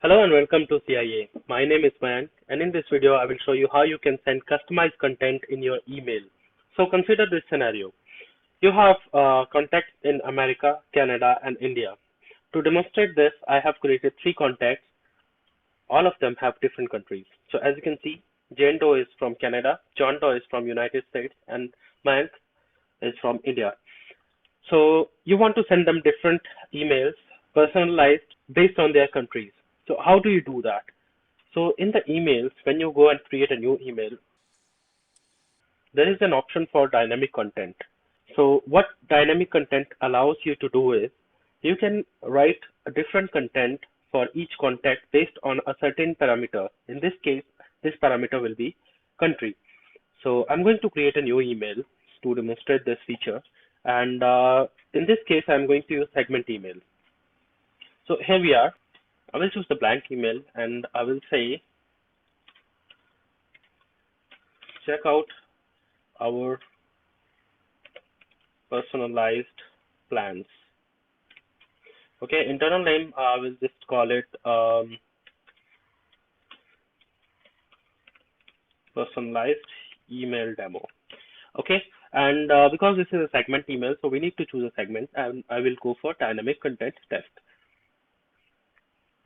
Hello and welcome to CIA. My name is Mayank, and in this video I will show you how you can send customized content in your email. So consider this scenario. You have contacts in America, Canada, and India. To demonstrate this, I have created three contacts. All of them have different countries. So as you can see, Jane Doe is from Canada, John Doe is from United States, and Mayank is from India. So you want to send them different emails, personalized based on their countries. So how do you do that? So in the emails, when you go and create a new email, there is an option for dynamic content. So what dynamic content allows you to do is you can write a different content for each contact based on a certain parameter. In this case, this parameter will be country. So I'm going to create a new email to demonstrate this feature. And in this case, I'm going to use segment email. So here we are. I will choose the blank email and I will say, check out our personalized plans. Okay, internal name, I will just call it personalized email demo. Okay, and because this is a segment email, so we need to choose a segment, and I will go for dynamic content test.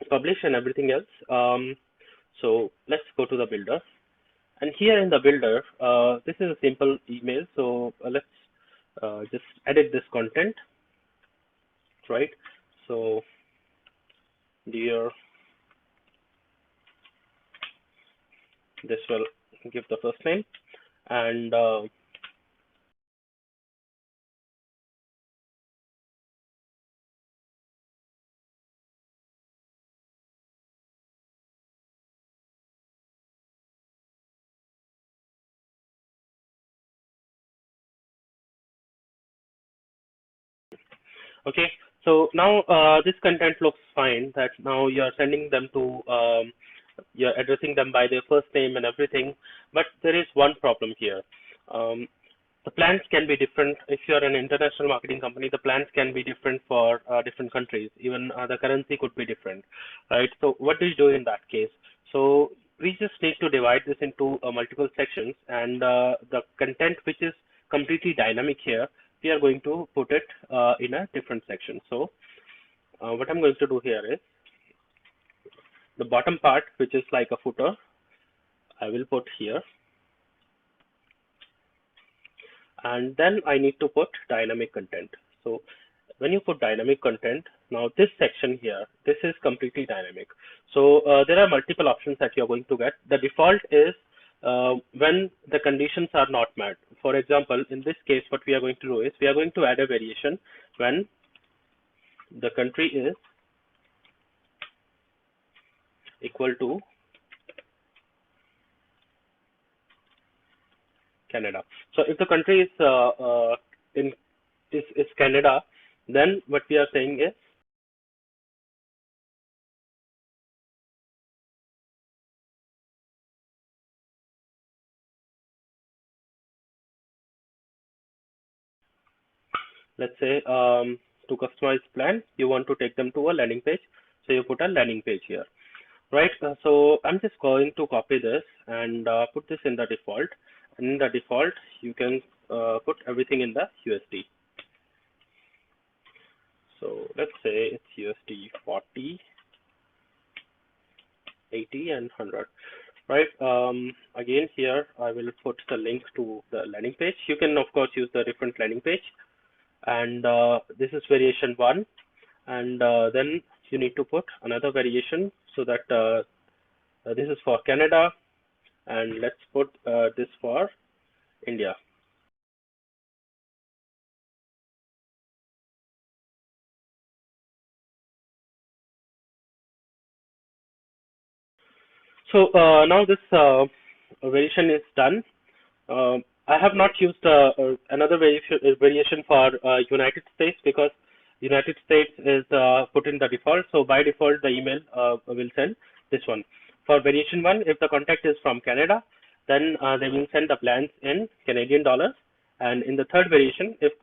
Publish and everything else. So let's go to the builder. And here in the builder, this is a simple email. So let's just edit this content, right? So dear, this will give the first name, and okay. So now this content looks fine. That now you're sending them to you're addressing them by their first name and everything. But there is one problem here. Um, the plans can be different. If you're an international marketing company, the plans can be different for different countries. Even the currency could be different, right? So what do you do in that case? So we just need to divide this into multiple sections, and the content which is completely dynamic here, we are going to put it in a different section. So what I'm going to do here is the bottom part, which is like a footer, I will put here. And then I need to put dynamic content. So when you put dynamic content, now this section here, this is completely dynamic. So there are multiple options that you're going to get. The default is when the conditions are not met. For example, in this case, what we are going to do is we are going to add a variation when the country is equal to Canada. So if the country is Canada, then what we are saying is let's say to customize plan, you want to take them to a landing page. So you put a landing page here, right? So I'm just going to copy this and put this in the default. And in the default, you can put everything in the USD. So let's say it's USD 40, 80, and 100. Right. Again, here I will put the link to the landing page. You can, of course, use the different landing page. And this is variation one. And then you need to put another variation so that this is for Canada, and let's put this for India. So now this variation is done. I have not used another variation for United States because United States is put in the default. So by default, the email will send this one. For variation one, if the contact is from Canada, then they will send the plans in Canadian dollars. And in the third variation, if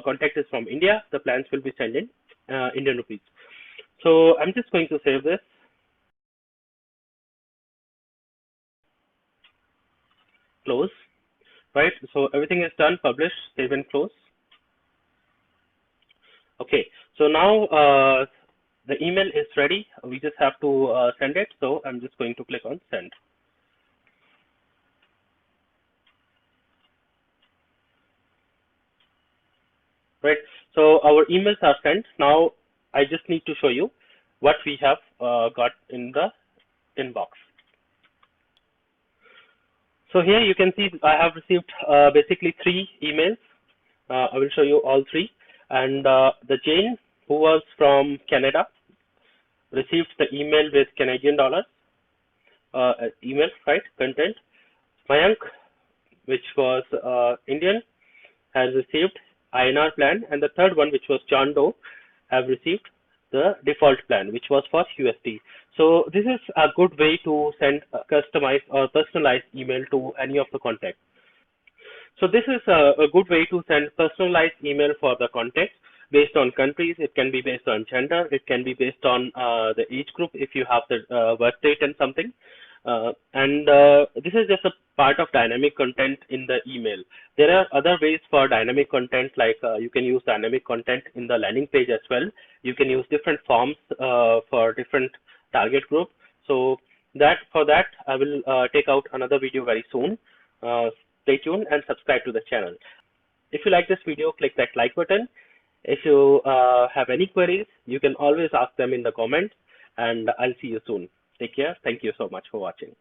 contact is from India, the plans will be sent in Indian rupees. So I'm just going to save this close, right? So everything is done, publish, save and close. Okay, so now the email is ready. We just have to send it. So I'm just going to click on send. Right. So our emails are sent. Now I just need to show you what we have got in the inbox. So here you can see I have received basically 3 emails. I will show you all 3. And the Jane, who was from Canada, received the email with Canadian dollars, email, right, content. Mayank, which was Indian, has received INR plan, and the third one, which was John Doe, have received the default plan, which was for USD. So this is a good way to send a customized or personalized email to any of the contacts. So this is a good way to send personalized email for the context based on countries. It can be based on gender. It can be based on the age group if you have the birth date and something. And this is just a part of dynamic content in the email. There are other ways for dynamic content, like you can use dynamic content in the landing page as well. You can use different forms for different target group. So that for that, I will take out another video very soon. Stay tuned and subscribe to the channel. If you like this video, click that like button. If you have any queries, you can always ask them in the comments, and I'll see you soon. Take care. Thank you so much for watching.